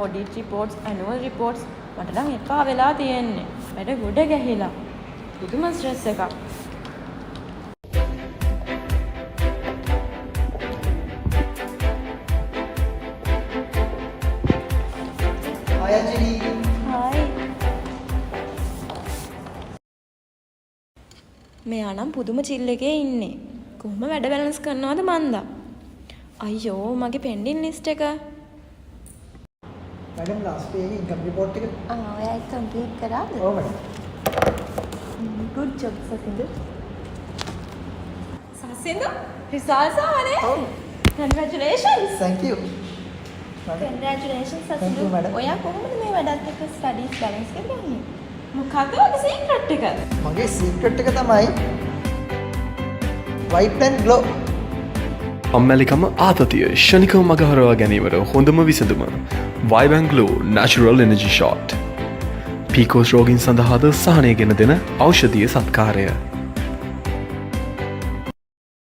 audit reports, annual reports. මට නම් එපා වෙලා තියෙන්නේ. වැඩ ගොඩ ගැහිලා. පුදුම ස්ට්‍රෙස් එකක්. Hi Anjali. Hi. මෙයා නම් පුදුම chill එකේ ඉන්නේ. කොහොම වැඩ බැලන්ස් කරනවද මන්දා? අයියෝ මගේ pending list එක. Madam last week income report එක ඔයා ඒක complete කරාද? ඔව් madam. Good job සසින්දු. සසින්දු results ආවනේ. ඔව්. Congratulations. Thank you. Madam. Congratulations Thank සසින්දු. you, madam. ඔයා කොහොමද මේ වැඩත් එක්ක studies balance කරගන්නේ? මොකක්ද ඔයාගේ secret එක? මගේ secret එක තමයි white and glow. අම්මැලිකම ආතතිය ෂණිකව මගහරවා ගැනීමට හොඳම විසඳුම වයිබැංගලෝ නැචුරල් එනජි ෂෝට් පීකෝස් රෝගින් සඳහාද සහනය ගෙන දෙන ඖෂධීය සත්කාරය